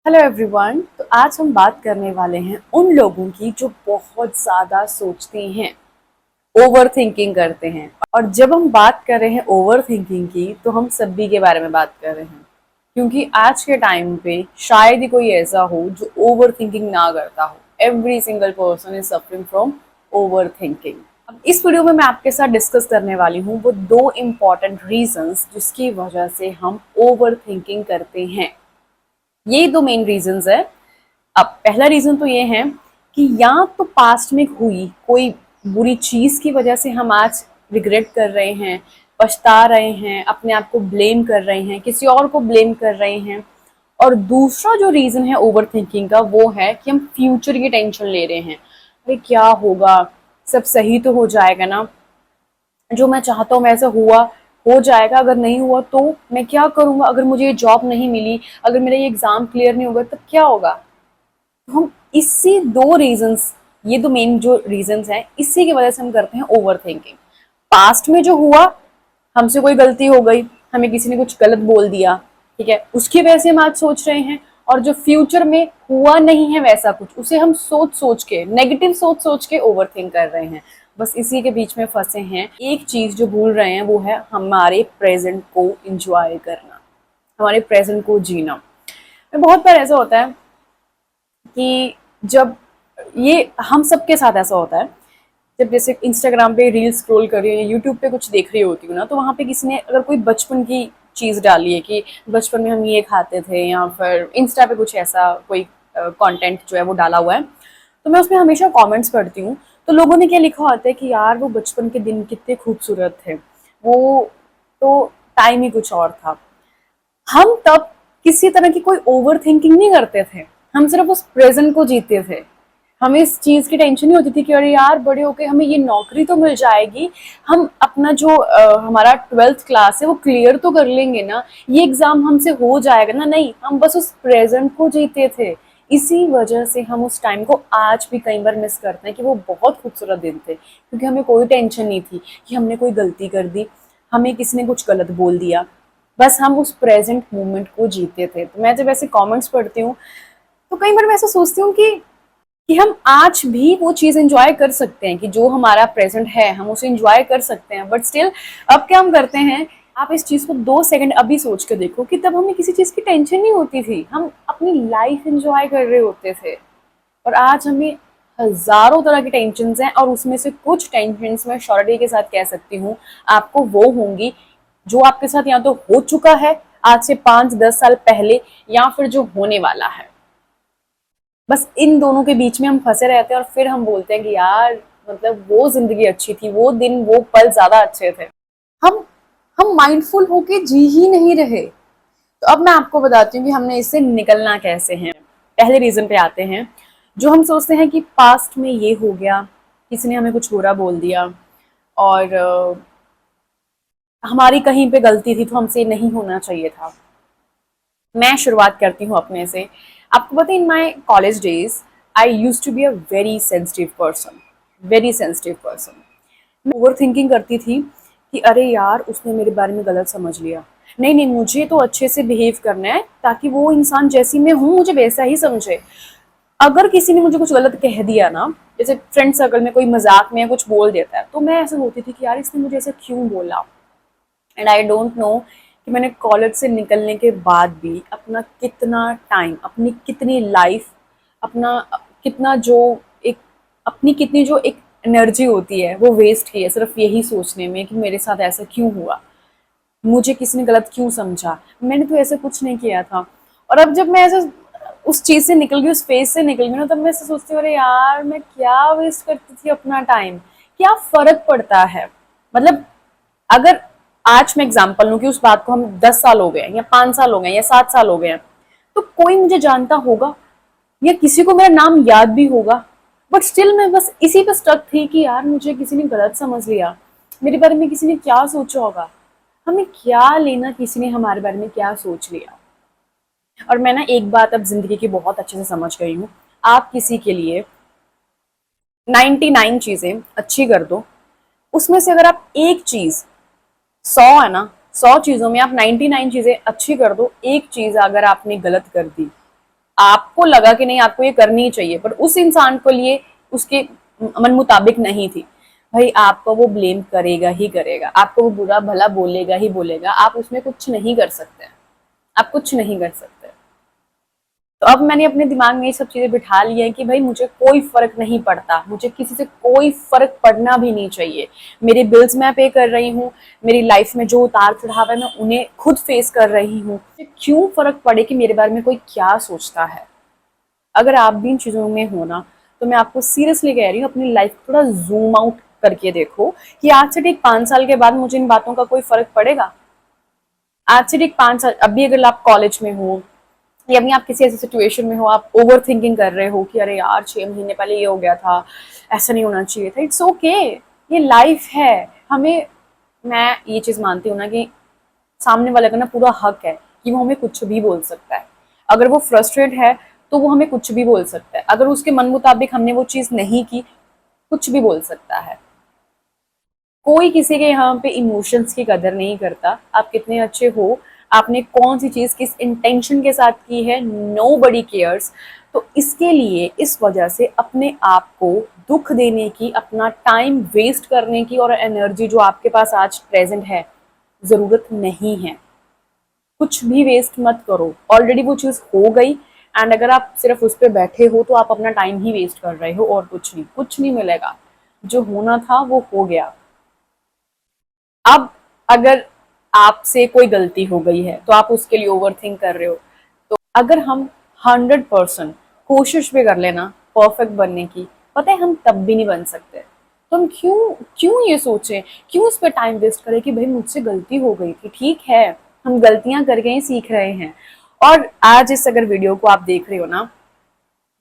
Hello everyone. तो आज हम बात करने वाले हैं उन लोगों की जो बहुत ज़्यादा सोचते हैं, ओवर थिंकिंग करते हैं। और जब हम बात कर रहे हैं ओवर थिंकिंग की तो हम सभी के बारे में बात कर रहे हैं, क्योंकि आज के टाइम पे शायद ही कोई ऐसा हो जो ओवर थिंकिंग ना करता हो। Every single person is suffering from over thinking. अब इस वीडियो में मैं आपके साथ डिस्कस करने वाली हूँ वो दो इम्पॉर्टेंट रीजंस जिसकी वजह से हम ओवर थिंकिंग करते हैं। ये दो मेन रीजंस है। अब पहला रीजन तो ये है कि या तो पास्ट में हुई कोई बुरी चीज की वजह से हम आज रिग्रेट कर रहे हैं, पछता रहे हैं, अपने आप को ब्लेम कर रहे हैं, किसी और को ब्लेम कर रहे हैं। और दूसरा जो रीजन है ओवर थिंकिंग का वो है कि हम फ्यूचर की टेंशन ले रहे हैं। अरे क्या होगा, सब सही तो हो जाएगा ना, जो मैं चाहता हूँ वैसा हुआ हो जाएगा, अगर नहीं हुआ तो मैं क्या करूंगा, अगर मुझे ये जॉब नहीं मिली, अगर मेरा ये एग्जाम क्लियर नहीं होगा तब क्या होगा। तो हम इसी दो रीजंस, ये दो मेन जो रीजंस हैं, इसी की वजह से हम करते हैं ओवर थिंकिंग। पास्ट में जो हुआ, हमसे कोई गलती हो गई, हमें किसी ने कुछ गलत बोल दिया, ठीक है, उसकी वजह से हम आज सोच रहे हैं। और जो फ्यूचर में हुआ नहीं है वैसा कुछ, उसे हम सोच सोच के, नेगेटिव सोच सोच के ओवर थिंक कर रहे हैं। बस इसी के बीच में फंसे हैं। एक चीज जो भूल रहे हैं वो है हमारे प्रेजेंट को इंजॉय करना, हमारे प्रेजेंट को जीना। बहुत बार ऐसा होता है कि जब ये हम सबके साथ ऐसा होता है, जब जैसे इंस्टाग्राम पे रील स्क्रॉल कर रही हूँ या यूट्यूब पे कुछ देख रही होती हूँ ना, तो वहाँ पे किसी ने अगर कोई बचपन की चीज़ डाली है कि बचपन में हम ये खाते थे, या फिर इंस्टा पे कुछ ऐसा कोई कंटेंट जो है वो डाला हुआ है, तो मैं उसमें हमेशा कमेंट्स पढ़ती हूँ। तो लोगों ने क्या लिखा होता है कि यार वो बचपन के दिन कितने खूबसूरत थे, वो तो टाइम ही कुछ और था। हम तब किसी तरह की कोई ओवर थिंकिंग नहीं करते थे, हम सिर्फ उस प्रेजेंट को जीते थे। हमें इस चीज की टेंशन नहीं होती थी कि अरे यार बड़े होके हमें ये नौकरी तो मिल जाएगी, हम अपना जो हमारा 12th क्लास है वो क्लियर तो कर लेंगे ना, ये एग्जाम हमसे हो जाएगा ना। नहीं, हम बस उस प्रेजेंट को जीते थे। इसी वजह से हम उस टाइम को आज भी कई बार मिस करते हैं कि वो बहुत खूबसूरत दिन थे, क्योंकि हमें कोई टेंशन नहीं थी कि हमने कोई गलती कर दी, हमें किसी ने कुछ गलत बोल दिया। बस हम उस प्रेजेंट मोमेंट को जीते थे। तो मैं जब ऐसे कमेंट्स पढ़ती हूँ तो कई बार मैं ऐसा सोचती हूँ कि हम आज भी वो चीज एंजॉय कर सकते हैं, कि जो हमारा प्रेजेंट है हम उसे एंजॉय कर सकते हैं। बट स्टिल अब क्या हम करते हैं, आप इस चीज को 2 सेकंड अभी सोच के देखो कि तब हमें किसी चीज की टेंशन नहीं होती थी, हम अपनी लाइफ एंजॉय कर रहे होते थे। और आज हमें हजारों तरह की टेंशन हैं, और उसमें से कुछ टेंशन मैं श्योरिटी के साथ कह सकती हूँ आपको वो होंगी जो आपके साथ या तो हो चुका है आज से 5-10 साल पहले, या फिर जो होने वाला है। बस इन दोनों के बीच में हम फंसे रहते हैं और फिर हम बोलते हैं कि यार मतलब वो जिंदगी अच्छी थी, वो दिन वो पल ज्यादा अच्छे थे। हम हम माइंडफुल होके जी ही नहीं रहे। तो अब मैं आपको बताती हूँ कि हमने इससे निकलना कैसे है। पहले रीजन पे आते हैं। जो हम सोचते हैं कि पास्ट में ये हो गया, किसी ने हमें कुछ बुरा बोल दिया, और हमारी कहीं पे गलती थी तो हमसे नहीं होना चाहिए था। मैं शुरुआत करती हूँ अपने से। आपको पता है, in my college days I use to be a very sensitive person, very sensitive person. मैं ओवर थिंकिंग करती थी कि अरे यार उसने मेरे बारे में गलत समझ लिया, नहीं नहीं मुझे तो अच्छे से बिहेव करना है ताकि वो इंसान जैसी मैं हूँ मुझे वैसा ही समझे। अगर किसी ने मुझे कुछ गलत कह दिया ना, जैसे फ्रेंड सर्कल में कोई मजाक में कुछ बोल देता है, तो मैं ऐसे होती थी कि यार इसने मुझे ऐसा क्यों बोला। एंड आई डोंट नो कि मैंने कॉलेज से निकलने के बाद भी अपना कितना टाइम, अपनी कितनी लाइफ, अपना कितना जो एक अपनी कितनी जो एक एनर्जी होती है वो वेस्ट की है सिर्फ यही सोचने में कि मेरे साथ ऐसा क्यों हुआ, मुझे किसी ने गलत क्यों समझा, मैंने तो ऐसा कुछ नहीं किया था। और अब जब मैं ऐसे उस चीज से निकल गई, उस फेज से निकल गई ना, तब मैं ऐसे सोचती हूँ अरे यार मैं क्या वेस्ट करती थी अपना टाइम, क्या फर्क पड़ता है। मतलब अगर आज मैं एग्जांपल लूं कि उस बात को हम 10 साल हो गए या 5 साल हो गए या 7 साल हो गए हैं, तो कोई मुझे जानता होगा या किसी को मेरा नाम याद भी होगा। बट स्टिल मैं बस इसी पे स्टक थी कि यार मुझे किसी ने गलत समझ लिया, मेरे बारे में किसी ने क्या सोचा होगा, हमें क्या लेना किसी ने हमारे बारे में क्या सोच लिया। और मैं ना एक बात अब जिंदगी की बहुत अच्छे से समझ गई हूँ, आप किसी के लिए 99 चीजें अच्छी कर दो, उसमें से अगर आप एक चीज, 100 है ना, 100 चीजों में आप 99 चीजें अच्छी कर दो, एक चीज अगर आपने गलत कर दी, आपको लगा कि नहीं आपको ये करनी ही चाहिए, पर उस इंसान को लिए उसके मन मुताबिक नहीं थी, भाई आपको वो ब्लेम करेगा ही करेगा, आपको वो बुरा भला बोलेगा ही बोलेगा, आप उसमें कुछ नहीं कर सकते, आप कुछ नहीं कर सकते। तो अब मैंने अपने दिमाग में ये सब चीजें बिठा ली है कि भाई मुझे कोई फर्क नहीं पड़ता, मुझे किसी से कोई फर्क पड़ना भी नहीं चाहिए। मेरे बिल्स मैं पे कर रही हूँ, मेरी लाइफ में जो उतार चढ़ाव है मैं उन्हें खुद फेस कर रही हूँ। क्यों फर्क पड़े कि मेरे बारे में कोई क्या सोचता है। अगर आप भी इन चीजों में हो ना, तो मैं आपको सीरियसली कह रही हूँ अपनी लाइफ थोड़ा जूम आउट करके देखो कि आज से ठीक 5 साल के बाद मुझे इन बातों का कोई फर्क पड़ेगा। आज से ठीक 5 साल, अभी अगर आप कॉलेज में हो या अभी आप किसी ऐसी सिचुएशन में हो, आप ओवर थिंकिंग कर रहे हो कि अरे यार 6 महीने पहले ये हो गया था, ऐसा नहीं होना चाहिए था, इट्स ओके, ये लाइफ है। हमें, मैं ये चीज मानती हूँ ना कि सामने वाले का ना पूरा हक है कि वो हमें कुछ भी बोल सकता है। अगर वो फ्रस्ट्रेट है तो वो हमें कुछ भी बोल सकता है, अगर उसके मन मुताबिक हमने वो चीज नहीं की, कुछ भी बोल सकता है। कोई किसी के यहाँ पे इमोशंस की कदर नहीं करता, आप कितने अच्छे हो, आपने कौन सी चीज किस इंटेंशन के साथ की है, नोबडी केयर्स। तो इसके लिए, इस वजह से अपने आप को दुख देने की, अपना टाइम वेस्ट करने की और एनर्जी जो आपके पास आज प्रेजेंट है, जरूरत नहीं है। कुछ भी वेस्ट मत करो, ऑलरेडी वो चीज हो गई। एंड अगर आप सिर्फ उस पर बैठे हो तो आप अपना टाइम ही वेस्ट कर रहे हो और कुछ नहीं, कुछ नहीं मिलेगा। जो होना था वो हो गया। अब अगर आपसे कोई गलती हो गई है तो आप उसके लिए ओवर थिंक कर रहे हो, तो अगर हम 100% कोशिश भी कर लेना परफेक्ट बनने की, पता है हम तब भी नहीं बन सकते। तो हम क्यों क्यों ये सोचें, क्यों उस पर टाइम वेस्ट करें कि भाई मुझसे गलती हो गई थी, ठीक है, हम गलतियां करके ही सीख रहे हैं। और आज इस अगर वीडियो को आप देख रहे हो ना,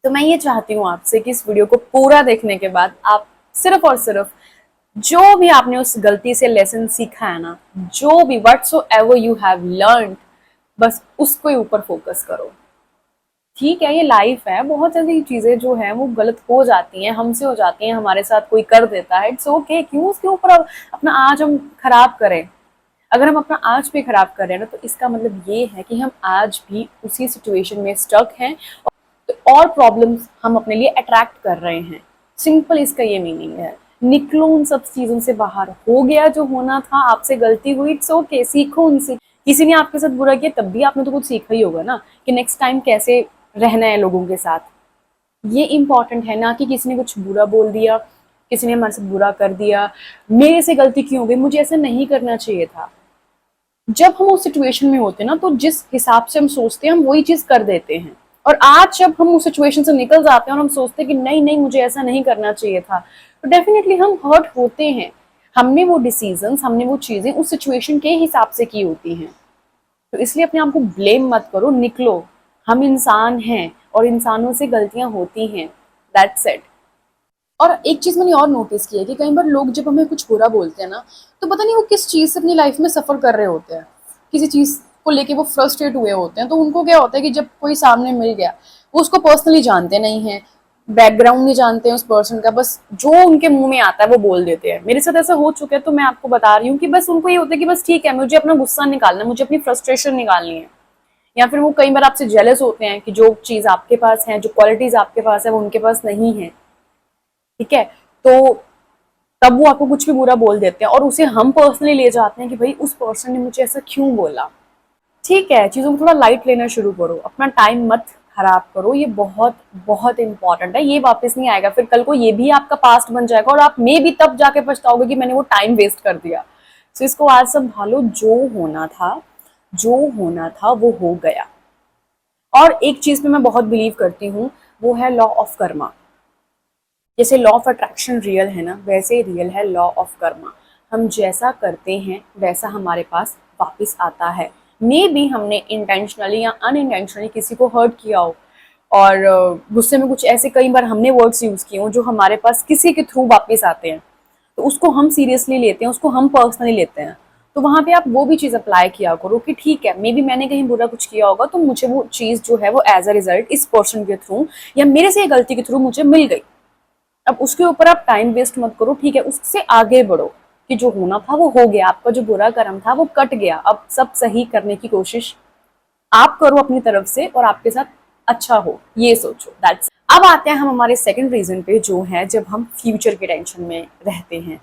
तो मैं ये चाहती हूँ आपसे कि इस वीडियो को पूरा देखने के बाद आप सिर्फ और सिर्फ जो भी आपने उस गलती से लेसन सीखा है ना, जो भी व्हाटसोएवर यू हैव लर्न, बस उसको ही ऊपर फोकस करो। ठीक है, ये लाइफ है, बहुत ऐसी चीजें जो है वो गलत हो जाती हैं, हमसे हो जाती हैं, हमारे साथ कोई कर देता है, इट्स ओके। क्यों उसके ऊपर अपना आज हम खराब करें। अगर हम अपना आज भी खराब कर रहे हैं ना, तो इसका मतलब ये है कि हम आज भी उसी सिचुएशन में स्टक हैं और प्रॉब्लम्स हम अपने लिए अट्रैक्ट कर रहे हैं। सिंपल इसका ये मीनिंग है। निकलो उन सब चीजों से बाहर, हो गया जो होना था, आपसे गलती हुई, इट्स ओके, सीखो उनसे। किसी ने आपके साथ बुरा किया तब भी आपने तो कुछ सीखा ही होगा ना, कि नेक्स्ट टाइम कैसे रहना है लोगों के साथ। ये इंपॉर्टेंट है ना कि किसी ने कुछ बुरा बोल दिया, किसी ने हमारे साथ बुरा कर दिया, मेरे से गलती क्यों हो गई, मुझे ऐसा नहीं करना चाहिए था। जब हम उस सिचुएशन में होते हैं ना, तो जिस हिसाब से हम सोचते हैं हम वही चीज कर देते हैं। और आज जब हम उस सिचुएशन से निकल जाते हैं और हम सोचते हैं कि नहीं नहीं मुझे ऐसा नहीं करना चाहिए था, तो डेफिनेटली हम हर्ट होते हैं। हमने वो डिसीजंस, हमने वो चीजें उस सिचुएशन के हिसाब से की होती हैं। तो इसलिए अपने आप को ब्लेम मत करो, निकलो। हम इंसान हैं और इंसानों से गलतियां होती हैं, दैट्स इट। और एक चीज मैंने और नोटिस की है कि कई बार लोग जब हमें कुछ बुरा बोलते हैं ना, तो पता नहीं वो किस चीज से अपनी लाइफ में सफर कर रहे होते हैं, किसी चीज को लेके वो फ्रस्ट्रेट हुए होते हैं। तो उनको क्या होता है कि जब कोई सामने मिल गया, वो उसको पर्सनली जानते नहीं है, बैकग्राउंड नहीं जानते हैं उस पर्सन का, बस जो उनके मुंह में आता है वो बोल देते हैं। मेरे साथ ऐसा हो चुका है, तो मैं आपको बता रही हूँ कि बस उनको ये होता है कि बस ठीक है, मुझे अपना गुस्सा निकालना है, मुझे अपनी फ्रस्ट्रेशन निकालनी है। या फिर वो कई बार आपसे जेलस होते हैं कि जो चीज आपके पास है, जो क्वालिटीज आपके पास है, वो उनके पास नहीं है। ठीक है, तो तब वो आपको कुछ भी बुरा बोल देते हैं और उसे हम पर्सनली ले जाते हैं कि भाई उस पर्सन ने मुझे ऐसा क्यों बोला। ठीक है, चीजों को थोड़ा लाइट लेना शुरू करो, अपना टाइम मत खराब करो, ये बहुत बहुत इंपॉर्टेंट है। ये वापस नहीं आएगा, फिर कल को ये भी आपका पास्ट बन जाएगा और आप मे भी तब जाके पछताओगे कि मैंने वो टाइम वेस्ट कर दिया। तो इसको आज संभालो, जो होना था, जो होना था वो हो गया। और एक चीज पे मैं बहुत बिलीव करती हूँ, वो है लॉ ऑफ कर्मा। जैसे लॉ ऑफ अट्रैक्शन रियल है ना, वैसे रियल है लॉ ऑफ कर्मा। हम जैसा करते हैं वैसा हमारे पास वापस आता है। मे बी हमने इंटेंशनली या अनइंटेंशनली किसी को हर्ट किया हो और गुस्से में कुछ ऐसे कई बार हमने वर्ड्स यूज किए हो जो हमारे पास किसी के थ्रू वापस आते हैं, तो उसको हम सीरियसली लेते हैं, उसको हम पर्सनली लेते हैं। तो वहां पे आप वो भी चीज अप्लाई किया करो कि ठीक है, मे बी मैंने कहीं बुरा कुछ किया होगा, तो मुझे वो चीज जो है वो एज अ रिजल्ट इस पर्सन के थ्रू या मेरे से गलती के थ्रू मुझे मिल गई। अब उसके ऊपर आप टाइम वेस्ट मत करो, ठीक है, उससे आगे बढ़ो कि जो होना था वो हो गया, आपका जो बुरा कर्म था वो कट गया, अब सब सही करने की कोशिश आप करो अपनी तरफ से और आपके साथ अच्छा हो, ये सोचो। दैट्स। अब आते हैं हम हमारे सेकंड रीजन पे, जो है जब हम फ्यूचर के टेंशन में रहते हैं।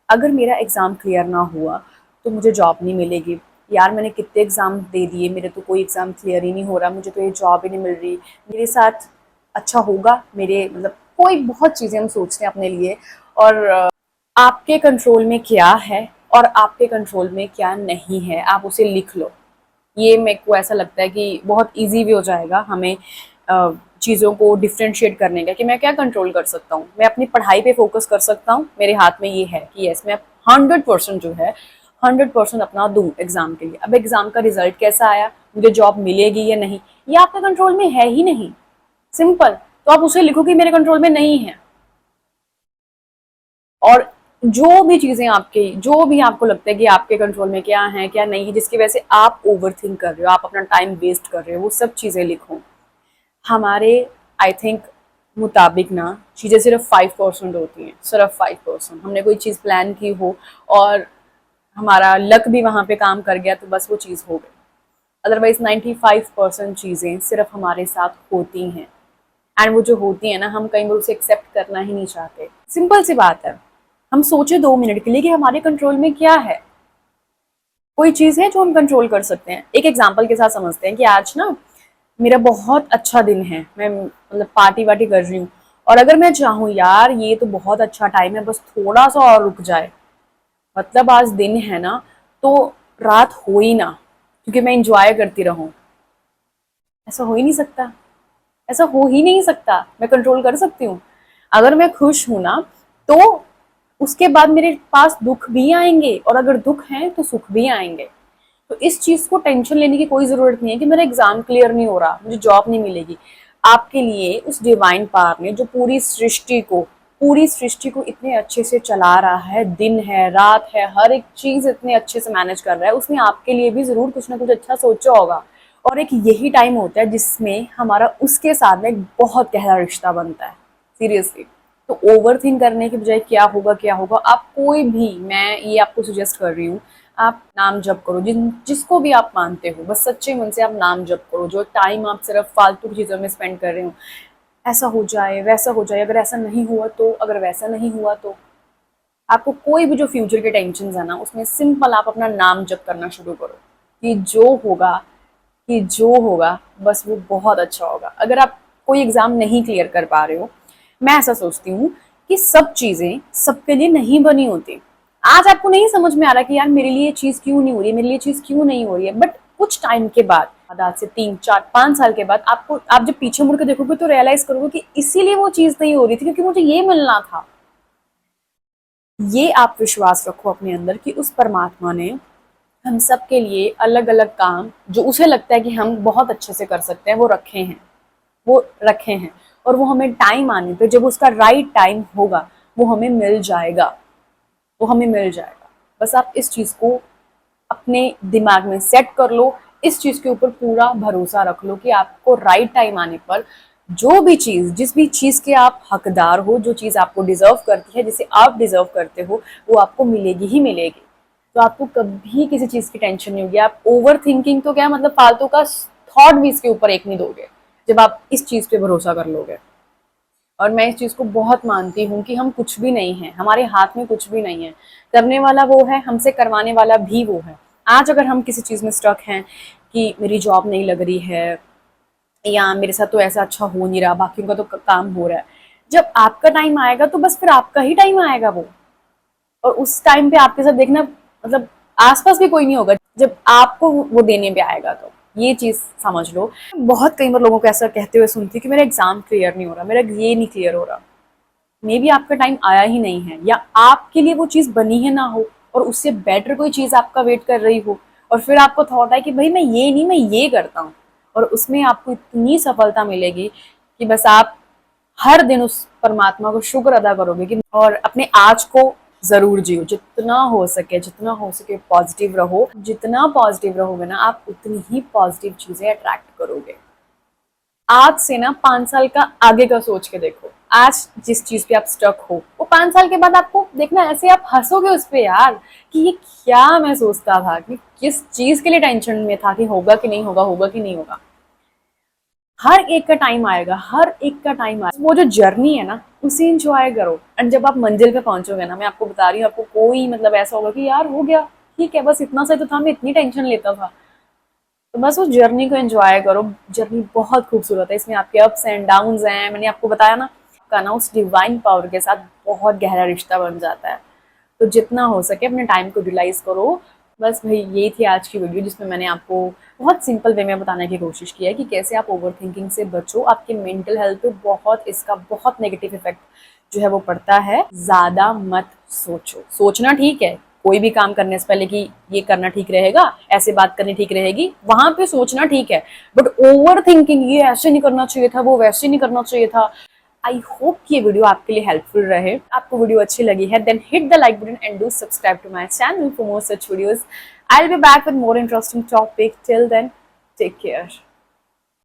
अगर मेरा एग्जाम क्लियर ना हुआ तो मुझे जॉब नहीं मिलेगी। यार मैंने कितने एग्जाम दे दिए, मेरे तो कोई एग्जाम क्लियर ही नहीं हो रहा, मुझे तो ये जॉब ही नहीं मिल रही, मेरे साथ अच्छा होगा, मेरे मतलब कोई बहुत चीजें हम सोचते हैं अपने लिए। और आपके कंट्रोल में क्या है और आपके कंट्रोल में क्या नहीं है, आप उसे लिख लो। ये मेरे को ऐसा लगता है कि बहुत इजी भी हो जाएगा हमें चीज़ों को डिफ्रेंशिएट करने का, कि मैं क्या कंट्रोल कर सकता हूँ। मैं अपनी पढ़ाई पे फोकस कर सकता हूँ, मेरे हाथ में ये है कि यस मैं 100% जो है 100% अपना दूं एग्जाम के लिए। अब एग्जाम का रिजल्ट कैसा आया, मुझे जॉब मिलेगी या नहीं, ये आपके कंट्रोल में है ही नहीं। सिंपल। तो आप उसे लिखो कि मेरे कंट्रोल में नहीं है। और जो भी चीजें आपके, जो भी आपको लगता है कि आपके कंट्रोल में क्या है क्या नहीं है, जिसकी वजह से आप ओवर थिंक कर रहे हो, आप अपना टाइम वेस्ट कर रहे हो, वो सब चीजें लिखो। हमारे आई थिंक मुताबिक ना चीज़ें सिर्फ 5% होती हैं, सिर्फ 5%। हमने कोई चीज़ प्लान की हो और हमारा लक भी वहाँ पे काम कर गया तो बस वो चीज़ हो गई। अदरवाइज 95% चीज़ें सिर्फ हमारे साथ होती हैं। एंड वो जो होती है ना, हम कई बार उसे एक्सेप्ट करना ही नहीं चाहते। सिंपल सी बात है, हम सोचे 2 मिनट के लिए कि हमारे कंट्रोल में क्या है। कोई चीज़ है जो हम कंट्रोल कर सकते हैं। एक एग्जाम्पल के साथ समझते हैं कि आज ना मेरा बहुत अच्छा दिन है, मैं मतलब पार्टी वार्टी कर रही हूँ, और अगर मैं चाहूँ यार ये तो बहुत अच्छा टाइम है, बस थोड़ा सा और रुक जाए, मतलब आज दिन है ना तो रात हो ही ना, क्योंकि मैं इंजॉय करती रहूं। ऐसा हो ही नहीं सकता, ऐसा हो ही नहीं सकता। मैं कंट्रोल कर सकती हूँ। अगर मैं खुश हूं ना तो उसके बाद मेरे पास दुख भी आएंगे, और अगर दुख है तो सुख भी आएंगे। तो इस चीज को टेंशन लेने की कोई जरूरत नहीं है कि मेरा एग्जाम क्लियर नहीं हो रहा, मुझे जॉब नहीं मिलेगी। आपके लिए उस डिवाइन पावर ने जो पूरी सृष्टि को इतने अच्छे से चला रहा है, दिन है रात है, हर एक चीज इतने अच्छे से मैनेज कर रहा है, उसने आपके लिए भी जरूर कुछ ना कुछ अच्छा सोचा होगा। और एक यही टाइम होता है जिसमें हमारा उसके साथ में एक बहुत गहरा रिश्ता बनता है, सीरियसली। तो ओवर थिंक करने के बजाय क्या होगा, आप कोई भी, मैं ये आपको सजेस्ट कर रही हूँ, आप नाम जप करो, जिसको भी आप मानते हो, बस सच्चे मन से आप नाम जप करो। जो टाइम आप सिर्फ फालतू की चीज़ों में स्पेंड कर रहे हो, ऐसा हो जाए वैसा हो जाए, अगर ऐसा नहीं हुआ तो, अगर वैसा नहीं हुआ तो, आपको कोई भी जो फ्यूचर के टेंशन है ना, उसमें सिंपल आप अपना नाम जप करना शुरू करो कि जो होगा बस वो बहुत अच्छा होगा। अगर आप कोई एग्जाम नहीं क्लियर कर पा रहे हो, मैं ऐसा सोचती हूँ कि सब चीजें सबके लिए नहीं बनी होती। आज आपको नहीं समझ में आ रहा कि यार मेरे लिए चीज क्यों नहीं हो रही है, मेरे लिए चीज क्यों नहीं हो रही है, बट कुछ टाइम के बाद, आज से 3 4 5 साल के बाद, आपको, आप जब पीछे मुड़ के देखोगे तो रियलाइज करोगे कि इसीलिए वो चीज नहीं हो रही थी, क्योंकि मुझे ये मिलना था। ये आप विश्वास रखो अपने अंदर कि उस परमात्मा ने हम सब के लिए अलग अलग काम, जो उसे लगता है कि हम बहुत अच्छे से कर सकते हैं, वो रखे हैं। और वो हमें टाइम आने पे, जब उसका राइट टाइम होगा, वो हमें मिल जाएगा, वो हमें मिल जाएगा। बस आप इस चीज को अपने दिमाग में सेट कर लो, इस चीज के ऊपर पूरा भरोसा रख लो कि आपको राइट टाइम आने पर जो भी चीज, जिस भी चीज के आप हकदार हो, जो चीज आपको डिजर्व करती है, जिसे आप डिजर्व करते हो, वो आपको मिलेगी ही मिलेगी। तो आपको कभी किसी चीज की टेंशन नहीं होगी। आप ओवर थिंकिंग तो क्या, मतलब फालतू का थॉट भी इसके ऊपर एक नहीं दोगे, जब आप इस चीज पे भरोसा कर लोगे। और मैं इस चीज को बहुत मानती हूँ कि हम कुछ भी नहीं है, हमारे हाथ में कुछ भी नहीं है। करने वाला वो है, हमसे करवाने वाला भी वो है। आज अगर हम किसी चीज में स्टक हैं कि मेरी जॉब नहीं लग रही है, या मेरे साथ तो ऐसा अच्छा हो नहीं रहा, बाकियों का तो काम हो रहा है, जब आपका टाइम आएगा तो बस फिर आपका ही टाइम आएगा वो। और उस टाइम पे आपके साथ देखना, मतलब आसपास भी कोई नहीं होगा जब आपको वो देने पे आएगा। तो ये चीज समझ लो। बहुत कई बार लोगों को ऐसा कहते हुए सुनती हूँ कि मेरा एग्जाम क्लियर नहीं हो रहा, मेरा ये नहीं क्लियर हो रहा। मे बी आपका टाइम आया ही नहीं है, या आपके लिए वो चीज बनी है ना हो, और उससे बेटर कोई चीज आपका वेट कर रही हो, और फिर आपको थॉट है कि भाई मैं ये नहीं, मैं ये करता हूँ, और उसमें आपको इतनी सफलता मिलेगी कि बस आप हर दिन उस परमात्मा को शुक्र अदा करोगे कि, और अपने आज को जरूर जियो, जितना हो सके पॉजिटिव रहो। जितना पॉजिटिव रहोगे ना, आप उतनी ही पॉजिटिव चीजें अट्रैक्ट करोगे। आज से ना 5 साल का आगे का सोच के देखो। आज जिस चीज पे आप स्टक हो, वो 5 साल के बाद आपको देखना, ऐसे आप हंसोगे उस पे यार, कि ये क्या मैं सोचता था, कि किस चीज के लिए टेंशन में था, कि होगा कि नहीं होगा, होगा कि नहीं होगा। हर एक का टाइम आएगा, हर एक का टाइम आएगा। वो जो जर्नी है ना उसे इंजॉय करो, एंड जब आप मंजिल पे पहुंचोगे ना, मैं आपको बता रही हूँ, आपको कोई मतलब ऐसा होगा कि यार हो गया, ठीक है, बस इतना सा तो था, मैं इतनी टेंशन लेता था। तो बस उस जर्नी को एंजॉय करो। जर्नी बहुत खूबसूरत है, इसमें आपके अप्स एंड डाउन्स हैं। मैंने आपको बताया ना, का ना उस डिवाइन पावर के साथ बहुत गहरा रिश्ता बन जाता है। तो जितना हो सके अपने टाइम को यूटिलाइज करो। बस भाई यही थी आज की वीडियो, जिसमें मैंने आपको बहुत सिंपल वे में बताने की कोशिश की है कि कैसे आप ओवर थिंकिंग से बचो। आपके मेंटल हेल्थ पे बहुत इसका बहुत नेगेटिव इफेक्ट जो है वो पड़ता है। ज्यादा मत सोचो। सोचना ठीक है, कोई भी काम करने से पहले कि ये करना ठीक रहेगा, ऐसे बात करनी ठीक रहेगी, वहां पे सोचना ठीक है। बट ओवर थिंकिंग, ये ऐसे नहीं करना चाहिए था, वो वैसे नहीं करना चाहिए था। आई होप कि ये वीडियो आपके लिए हेल्पफुल रहे। आपको वीडियो अच्छी लगी है then hit the like button and do subscribe to my channel for more such videos. I will be back with more interesting topic. Till then take care.